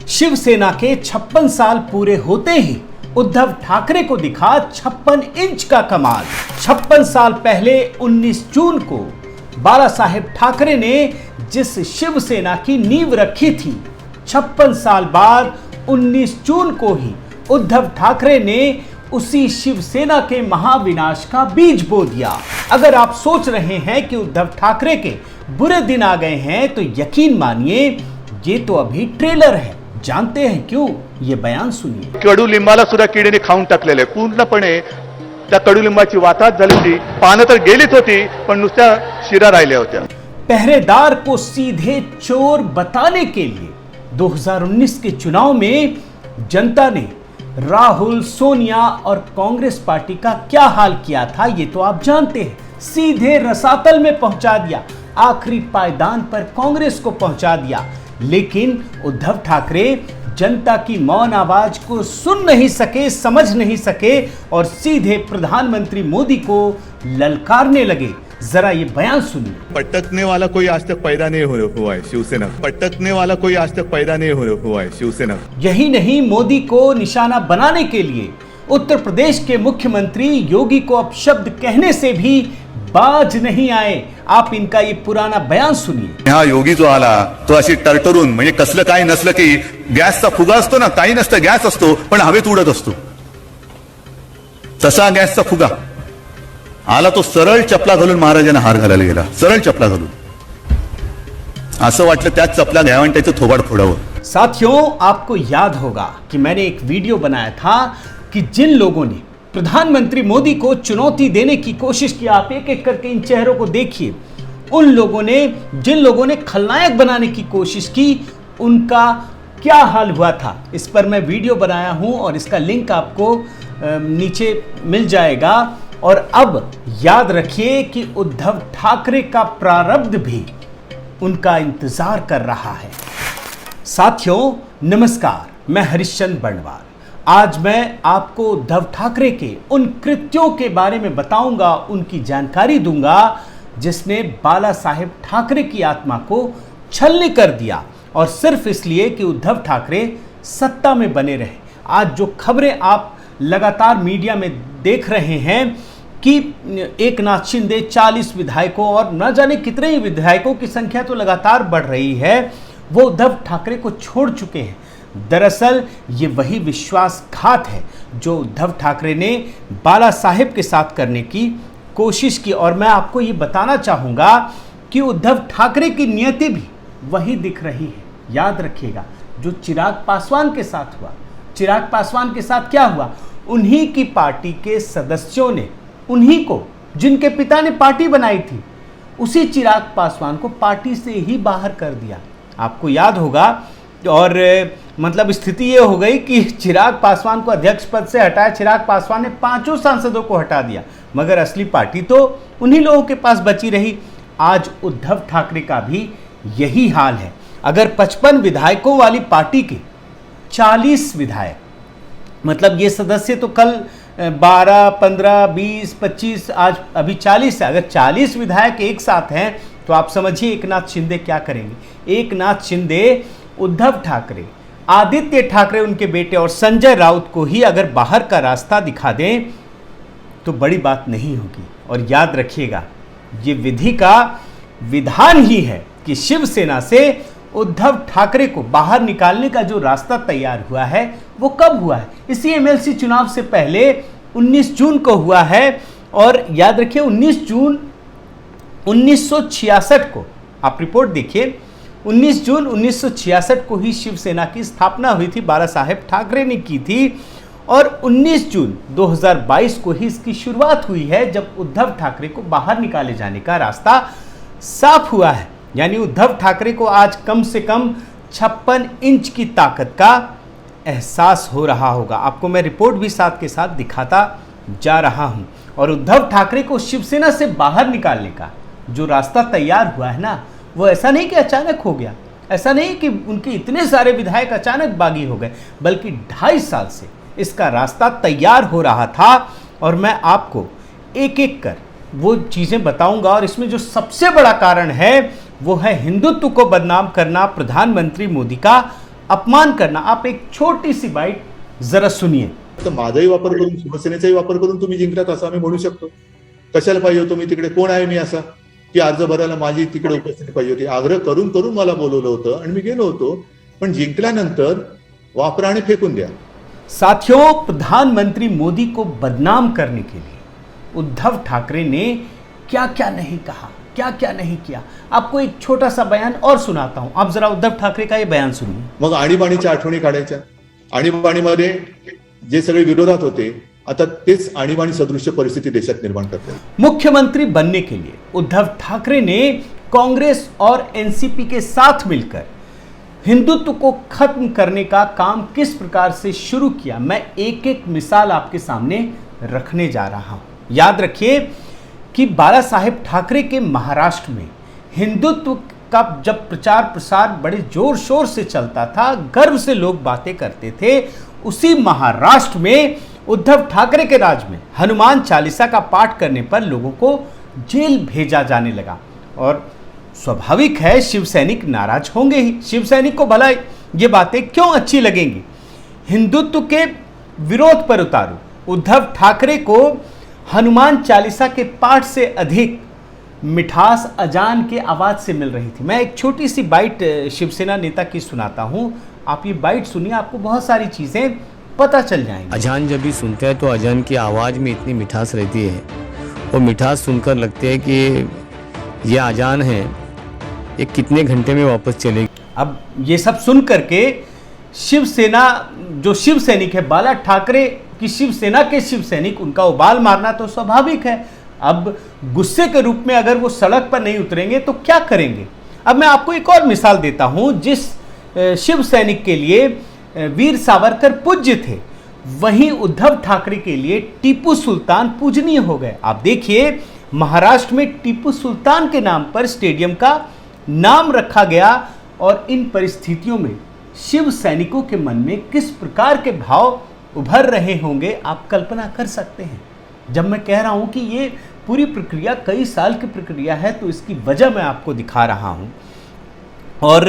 शिवसेना के 56 साल पूरे होते ही उद्धव ठाकरे को दिखा 56 इंच का कमाल। 56 साल पहले 19 जून को बाला साहेब ठाकरे ने जिस शिवसेना की नींव रखी थी, 56 साल बाद 19 जून को ही उद्धव ठाकरे ने उसी शिवसेना के महाविनाश का बीज बो दिया। अगर आप सोच रहे हैं कि उद्धव ठाकरे के बुरे दिन आ गए हैं, तो यकीन मानिए ये तो अभी ट्रेलर है। जानते हैं क्यों? ये बयान सुनिए। कडुलिंबाला सुद्धा किडीने खाऊन टाकलेले, पूर्णपणे त्या कडुलिंबाची वाताहत झाली होती। पानं तर गेलीच होती, पण नुसत्या शिरा राहिल्या होत्या। पहरेदार को सीधे चोर बताने के लिए 2019 के चुनाव में जनता ने राहुल, सोनिया और कांग्रेस पार्टी का क्या हाल किया था, ये तो आप जानते हैं। सीधे रसातल में पहुंचा दिया, आखिरी पायदान पर कांग्रेस को पहुंचा दिया। लेकिन उद्धव ठाकरे जनता की मौन आवाज को सुन नहीं सके, समझ नहीं सके और सीधे प्रधानमंत्री मोदी को ललकारने लगे। जरा ये बयान सुनिए। पटकने वाला कोई आज तक पैदा नहीं हुआ है शिवसेना। पटकने वाला कोई आज तक पैदा नहीं हुआ है शिवसेना। यही नहीं, मोदी को निशाना बनाने के लिए उत्तर प्रदेश के मुख्यमंत्री योगी को अपशब्द कहने से भी बाज नहीं आए। आप इनका ये पुराना बयान सुनिए। हा योगी जो आला तो अशी टरटरून, म्हणजे कसलं काही नसलं की गॅसचा फुगा असतो ना, काही नसतं, गॅस असतो पण हवेत उडत असतो, तसा गॅसचा फुगा आला। तो सरळ चपला घालून महाराजांना हार घालायला गेला, सरळ चपला घालून। असं वाटलं त्याच चपला घ्यावं आणि त्याचं थोबाड फोडावं। साथियों, आपको याद होगा कि मैंने एक वीडियो बनाया था कि जिन लोगों ने प्रधानमंत्री मोदी को चुनौती देने की कोशिश की, आप एक एक करके इन चेहरों को देखिए, उन लोगों ने, जिन लोगों ने खलनायक बनाने की कोशिश की, उनका क्या हाल हुआ था। इस पर मैं वीडियो बनाया हूं और इसका लिंक आपको नीचे मिल जाएगा। और अब याद रखिए कि उद्धव ठाकरे का प्रारब्ध भी उनका इंतजार कर रहा है। साथियों नमस्कार, मैं हरिश्चंद्र बर्णवाल। आज मैं आपको उद्धव ठाकरे के उन कृत्यों के बारे में बताऊंगा, उनकी जानकारी दूंगा जिसने बाला साहेब ठाकरे की आत्मा को छलनी कर दिया, और सिर्फ इसलिए कि उद्धव ठाकरे सत्ता में बने रहे। आज जो खबरें आप लगातार मीडिया में देख रहे हैं कि एकनाथ शिंदे 40 विधायकों और न जाने कितने ही विधायकों की संख्या तो लगातार बढ़ रही है, वो उद्धव ठाकरे को छोड़ चुके हैं। दरअसल ये वही विश्वासघात है जो उद्धव ठाकरे ने बाला साहेब के साथ करने की कोशिश की। और मैं आपको ये बताना चाहूँगा कि उद्धव ठाकरे की नियति भी वही दिख रही है। याद रखिएगा, जो चिराग पासवान के साथ हुआ, चिराग पासवान के साथ क्या हुआ, उन्हीं की पार्टी के सदस्यों ने, उन्हीं को जिनके पिता ने पार्टी बनाई थी, उसी चिराग पासवान को पार्टी से ही बाहर कर दिया। आपको याद होगा। और मतलब स्थिति ये हो गई कि चिराग पासवान को अध्यक्ष पद से हटाया, चिराग पासवान ने 5 सांसदों को हटा दिया, मगर असली पार्टी तो उन्हीं लोगों के पास बची रही। आज उद्धव ठाकरे का भी यही हाल है। अगर 55 विधायकों वाली पार्टी के 40 विधायक, मतलब ये सदस्य तो कल 12, 15, 20, 25, आज अभी 40 है। अगर 40 विधायक एक साथ हैं तो आप समझिए एकनाथ शिंदे क्या करेंगे। एकनाथ शिंदे, उद्धव ठाकरे, आदित्य ठाकरे उनके बेटे और संजय राउत को ही अगर बाहर का रास्ता दिखा दें तो बड़ी बात नहीं होगी। और याद रखिएगा, ये विधि का विधान ही है कि शिवसेना से उद्धव ठाकरे को बाहर निकालने का जो रास्ता तैयार हुआ है वो कब हुआ है? इसी एमएलसी चुनाव से पहले 19 जून को हुआ है। और याद रखिए 19 जून 1966 को, आप रिपोर्ट देखिए, 19 जून 1966 को ही शिवसेना की स्थापना हुई थी, बाला साहेब ठाकरे ने की थी। और 19 जून 2022 को ही इसकी शुरुआत हुई है, जब उद्धव ठाकरे को बाहर निकाले जाने का रास्ता साफ हुआ है। यानी उद्धव ठाकरे को आज कम से कम 56 इंच की ताकत का एहसास हो रहा होगा। आपको मैं रिपोर्ट भी साथ के साथ दिखाता जा रहा हूं। और उद्धव ठाकरे को शिवसेना से बाहर निकालने का जो रास्ता तैयार हुआ है ना, वो ऐसा नहीं कि अचानक हो गया, ऐसा नहीं कि उनके इतने सारे विधायक अचानक बागी हो गए, बल्कि 2.5 साल से इसका रास्ता तैयार हो रहा था। और मैं आपको एक एक कर वो चीज़ें बताऊंगा। और इसमें जो सबसे बड़ा कारण है वो है हिंदुत्व को बदनाम करना प्रधानमंत्री मोदी का अपमान करना। आप एक छोटी सी बाईट जरा सुनिए। तर माझाही वापर करून शिवसेनेचाही वापर करून तुम्ही जिंकलात असं आम्ही म्हणू शकतो. कशाला पाहिजे होतो मी तिकडे? कोण आहे मी असा की अर्ज भरायला माझी तिकडे उपस्थिती पाहिजे होती? आग्रह करून करून मला बोलवलं होतं आणि मी गेलो होतो. पण जिंकल्यानंतर वापरा आणि फेकून द्या. साथियों, प्रधानमंत्री मोदी को बदनाम करने के लिए उद्धव ठाकरे ने क्या क्या नहीं कहा, क्या क्या नहीं किया। आपको एक छोटा सा बयान और सुनाता हूं, आप जरा उद्धव ठाकरे का ये बयान सुनिए। मग आणीबाणीच्या आठवणी काढायच्या. आणीबाणीमध्ये जे सगळे विरोधात होते आता तेच आणीबाणी सदृश्य परिस्थिती देशात निर्माण करतात. मुख्यमंत्री बनने के लिए उद्धव ठाकरे ने कांग्रेस और एनसीपी के साथ मिलकर हिंदुत्व को खत्म करने का काम किस प्रकार से शुरू किया, मैं एक एक मिसाल आपके सामने रखने जा रहा हूं। याद रखिए कि बाला साहेब ठाकरे के महाराष्ट्र में हिंदुत्व का जब प्रचार प्रसार बड़े जोर शोर से चलता था, गर्व से लोग बातें करते थे, उसी महाराष्ट्र में उद्धव ठाकरे के राज में हनुमान चालीसा का पाठ करने पर लोगों को जेल भेजा जाने लगा। और स्वाभाविक है शिव सैनिक नाराज होंगे ही। शिव सैनिक को भला ये बातें क्यों अच्छी लगेंगी? हिंदुत्व के विरोध पर उतारू उद्धव ठाकरे को हनुमान चालीसा के पाठ से अधिक मिठास अजान के आवाज से मिल रही थी। मैं एक छोटी सी बाइट शिवसेना नेता की सुनाता हूं, आप ये बाइट सुनिए, आपको बहुत सारी चीजें पता चल जाएंगी। अजान जब भी सुनते हैं तो अजान की आवाज़ में इतनी मिठास रहती है, वो मिठास सुनकर लगती है कि ये अजान है, ये कितने घंटे में वापस चलेगी। अब ये सब सुन करके शिवसेना जो शिव सैनिक है, बाला ठाकरे की शिवसेना के शिव सैनिक, उनका उबाल मारना तो स्वाभाविक है। अब गुस्से के रूप में अगर वो सड़क पर नहीं उतरेंगे तो क्या करेंगे? अब मैं आपको एक और मिसाल देता हूं, जिस शिव सैनिक के लिए वीर सावरकर पूज्य थे, वहीं उद्धव ठाकरे के लिए टीपू सुल्तान पूजनीय हो गए। आप देखिए, महाराष्ट्र में टीपू सुल्तान के नाम पर स्टेडियम का नाम रखा गया और इन परिस्थितियों में शिव सैनिकों के मन में किस प्रकार के भाव उभर रहे होंगे, आप कल्पना कर सकते हैं। जब मैं कह रहा हूं कि ये पूरी प्रक्रिया कई साल की प्रक्रिया है, तो इसकी वजह मैं आपको दिखा रहा हूं। और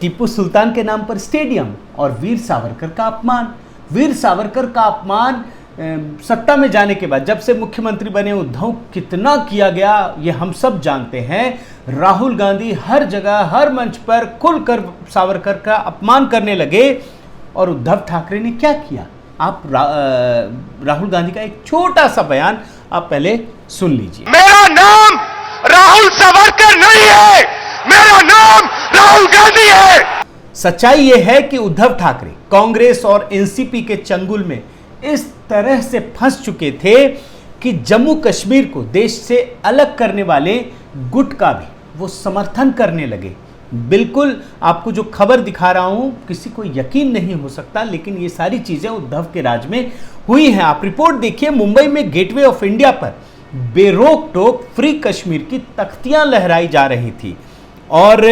टीपू सुल्तान के नाम पर स्टेडियम और वीर सावरकर का अपमान। वीर सावरकर का अपमान सत्ता में जाने के बाद, जब से मुख्यमंत्री बने उद्धव, कितना किया गया ये हम सब जानते हैं। राहुल गांधी हर जगह हर मंच पर खुलकर सावरकर का अपमान करने लगे और उद्धव ठाकरे ने क्या किया? आप राहुल गांधी का एक छोटा सा बयान आप पहले सुन लीजिए। मेरा नाम राहुल सावरकर नहीं है, मेरा नाम राहुल गांधी है। सच्चाई यह है कि उद्धव ठाकरे कांग्रेस और एनसीपी के चंगुल में इस तरह से फंस चुके थे कि जम्मू कश्मीर को देश से अलग करने वाले गुट का भी वो समर्थन करने लगे। बिल्कुल आपको जो खबर दिखा रहा हूं, किसी को यकीन नहीं हो सकता, लेकिन ये सारी चीजें उद्धव के राज में हुई हैं। आप रिपोर्ट देखिए, मुंबई में गेटवे ऑफ इंडिया पर बेरोक टोक फ्री कश्मीर की तख्तियां लहराई जा रही थी और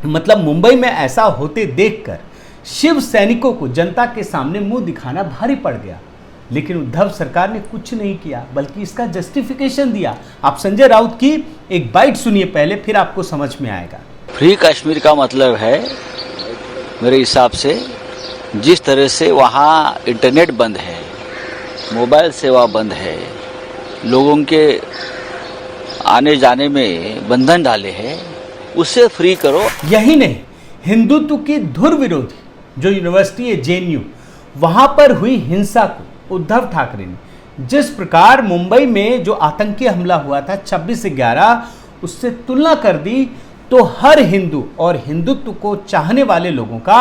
मतलब मुंबई में ऐसा होते देखकर शिव सैनिकों को जनता के सामने मुंह दिखाना भारी पड़ गया। लेकिन उद्धव सरकार ने कुछ नहीं किया, बल्कि इसका जस्टिफिकेशन दिया। आप संजय राउत की एक बाइट सुनिए पहले, फिर आपको समझ में आएगा। फ्री कश्मीर का मतलब है मेरे हिसाब से जिस तरह से वहाँ इंटरनेट बंद है, मोबाइल सेवा बंद है, लोगों के आने जाने में बंधन डाले हैं, उससे फ्री करो। यही नहीं, हिंदुत्व की धुर विरोधी जो यूनिवर्सिटी है जेएनयू, वहां पर हुई हिंसा को उद्धव ठाकरे ने जिस प्रकार मुंबई में जो आतंकी हमला हुआ था 26/11, उससे तुलना कर दी, तो हर हिंदू और हिंदुत्व को चाहने वाले लोगों का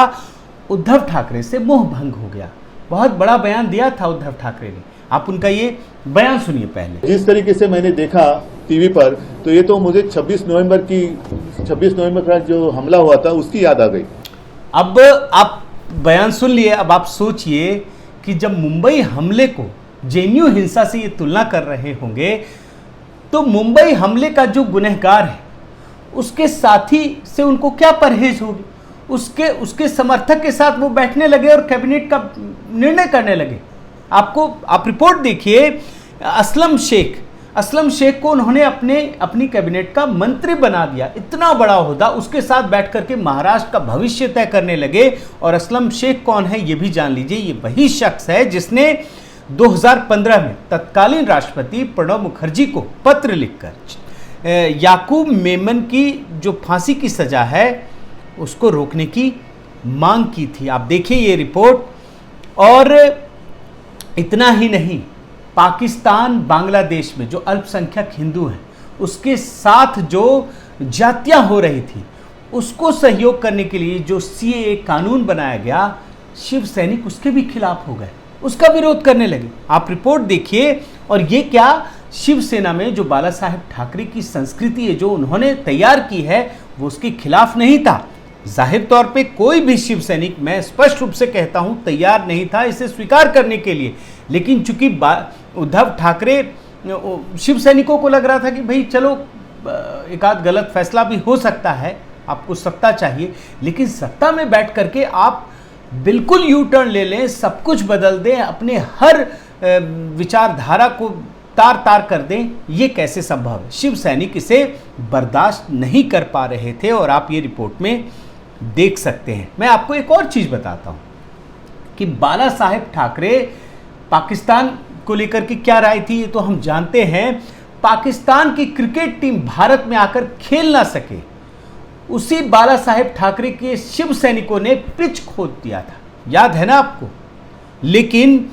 उद्धव ठाकरे से मोह भंग हो गया। बहुत बड़ा बयान दिया था उद्धव ठाकरे ने, आप उनका ये बयान सुनिए पहले। जिस तरीके से मैंने देखा टीवी पर, तो ये तो मुझे 26 नवंबर का जो हमला हुआ था उसकी याद आ गई। अब आप बयान सुन लिए, अब आप सोचिए कि जब मुंबई हमले को जेएनयू हिंसा से ये तुलना कर रहे होंगे, तो मुंबई हमले का जो गुनहगार है उसके साथी से उनको क्या परहेज होगी? उसके समर्थक के साथ वो बैठने लगे और कैबिनेट का निर्णय करने लगे। आप रिपोर्ट देखिए, असलम शेख असलम शेख को उन्होंने अपनी कैबिनेट का मंत्री बना दिया। इतना बड़ा होदा, उसके साथ बैठ करके महाराष्ट्र का भविष्य तय करने लगे। और असलम शेख कौन है ये भी जान लीजिए। ये वही शख्स है जिसने 2015 में तत्कालीन राष्ट्रपति प्रणब मुखर्जी को पत्र लिखकर याकूब मेमन की जो फांसी की सजा है उसको रोकने की मांग की थी। आप देखिए ये रिपोर्ट। और इतना ही नहीं, पाकिस्तान बांग्लादेश में जो अल्पसंख्यक हिंदू हैं उसके साथ जो जातियां हो रही थी उसको सहयोग करने के लिए जो सीएए कानून बनाया गया, शिव सैनिक उसके भी खिलाफ हो गए, उसका विरोध करने लगे। आप रिपोर्ट देखिए। और ये क्या, शिवसेना में जो बाला साहेब ठाकरे की संस्कृति है जो उन्होंने तैयार की है वो उसके खिलाफ नहीं था। जाहिर तौर पे कोई भी शिव सैनिक, मैं स्पष्ट रूप से कहता हूं, तैयार नहीं था इसे स्वीकार करने के लिए। लेकिन चूंकि उद्धव ठाकरे, शिव सैनिकों को लग रहा था कि भाई चलो एक आध गलत फैसला भी हो सकता है, आपको सत्ता चाहिए, लेकिन सत्ता में बैठ करके आप बिल्कुल यू टर्न ले लें, सब कुछ बदल दें, अपने हर विचारधारा को तार तार कर दें, ये कैसे संभव है। शिव सैनिक इसे बर्दाश्त नहीं कर पा रहे थे और आप ये रिपोर्ट में देख सकते हैं। मैं आपको एक और चीज़ बताता हूं कि बाला साहेब ठाकरे पाकिस्तान को लेकर के क्या राय थी ये तो हम जानते हैं। पाकिस्तान की क्रिकेट टीम भारत में आकर खेल ना सके, उसी बाला साहेब ठाकरे के शिव सैनिकों ने पिच खोद दिया था, याद है ना आपको। लेकिन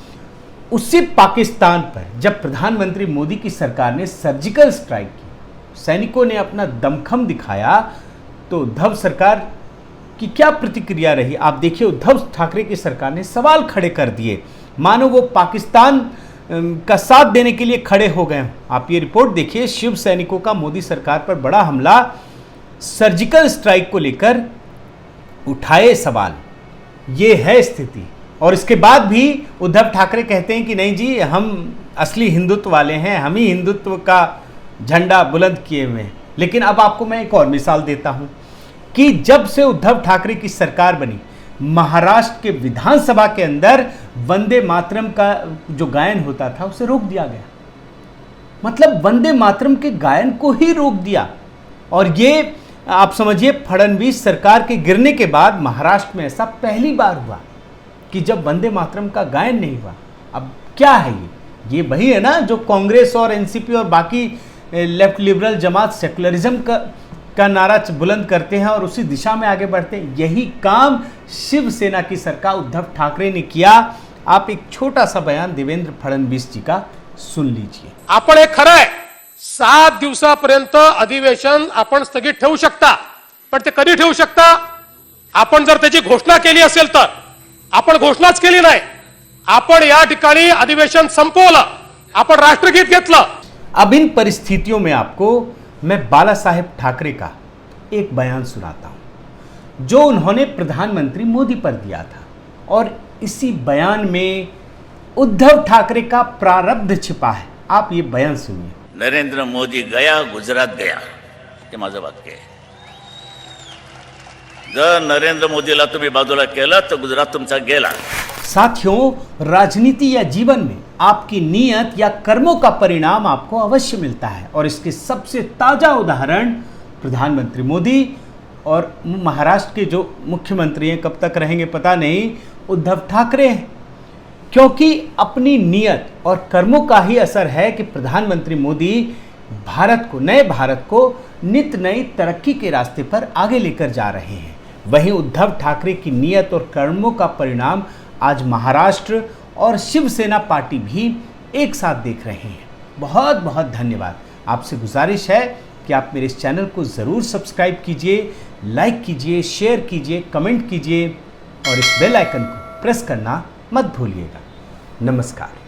उसी पाकिस्तान पर जब प्रधानमंत्री मोदी की सरकार ने सर्जिकल स्ट्राइक की, सैनिकों ने अपना दमखम दिखाया, तो उद्धव सरकार की क्या प्रतिक्रिया रही आप देखिए। उद्धव ठाकरे की सरकार ने सवाल खड़े कर दिए, मानो वो पाकिस्तान का साथ देने के लिए खड़े हो गए। आप ये रिपोर्ट देखिए। शिव सैनिकों का मोदी सरकार पर बड़ा हमला, सर्जिकल स्ट्राइक को लेकर उठाए सवाल, ये है स्थिति। और इसके बाद भी उद्धव ठाकरे कहते हैं कि नहीं जी, हम असली हिंदुत्व वाले हैं, हम ही हिंदुत्व का झंडा बुलंद किए हुए हैं। लेकिन अब आपको मैं एक और मिसाल देता हूं कि जब से उद्धव ठाकरे की सरकार बनी, महाराष्ट्र के विधानसभा के अंदर वंदे मातरम का जो गायन होता था उसे रोक दिया गया। मतलब वंदे मातरम के गायन को ही रोक दिया। और ये आप समझिए, फडणवीस सरकार के गिरने के बाद महाराष्ट्र में ऐसा पहली बार हुआ कि जब वंदे मातरम का गायन नहीं हुआ। अब क्या है ये वही है ना जो कांग्रेस और एनसीपी और बाकी लेफ्ट लिबरल जमात सेकुलरिज्म का नारा बुलंद करते हैं और उसी दिशा में आगे बढ़ते हैं। यही काम शिवसेना की सरकार उद्धव ठाकरे ने किया। आप एक छोटा सा बयान देवेंद्र फडणवीस जी का सुन लीजिए। आपण हे खरं आहे, 7 दिवसापर्यंत अधिवेशन आपण स्थगित ठेवू शकता, पण ते कधी ठेवू शकता? आपण जर त्याची घोषणा केली असेल तर। आपण घोषणाच केली नाही, आपण या ठिकाणी अधिवेशन संपवलं, आपण राष्ट्रगीत घेतलं। अब इन परिस्थितियों में आपको मैं बाला साहेब ठाकरे का एक बयान सुनाता हूं जो उन्होंने प्रधानमंत्री मोदी पर दिया था। और इसी बयान में उद्धव ठाकरे का प्रारब्ध छिपा है। आप ये बयान सुनिए। नरेंद्र मोदी गया, गुजरात गया, ते माझं वाक्य आहे। जर नरेंद्र मोदीला तुम्ही बाजूला केलं तर गुजरात तुमचा गेला। साथियों, राजनीति या जीवन में आपकी नीयत या कर्मों का परिणाम आपको अवश्य मिलता है। और इसके सबसे ताजा उदाहरण प्रधानमंत्री मोदी और महाराष्ट्र के जो मुख्यमंत्री हैं, कब तक रहेंगे पता नहीं, उद्धव ठाकरे हैं। क्योंकि अपनी नीयत और कर्मों का ही असर है कि प्रधानमंत्री मोदी भारत को, नए भारत को नित नई तरक्की के रास्ते पर आगे लेकर जा रहे हैं। वहीं उद्धव ठाकरे की नीयत और कर्मों का परिणाम आज महाराष्ट्र और शिवसेना पार्टी भी एक साथ देख रहे हैं। बहुत बहुत धन्यवाद। आपसे गुजारिश है कि आप मेरे इस चैनल को ज़रूर सब्सक्राइब कीजिए, लाइक कीजिए, शेयर कीजिए, कमेंट कीजिए और इस बेल आइकन को प्रेस करना मत भूलिएगा। नमस्कार।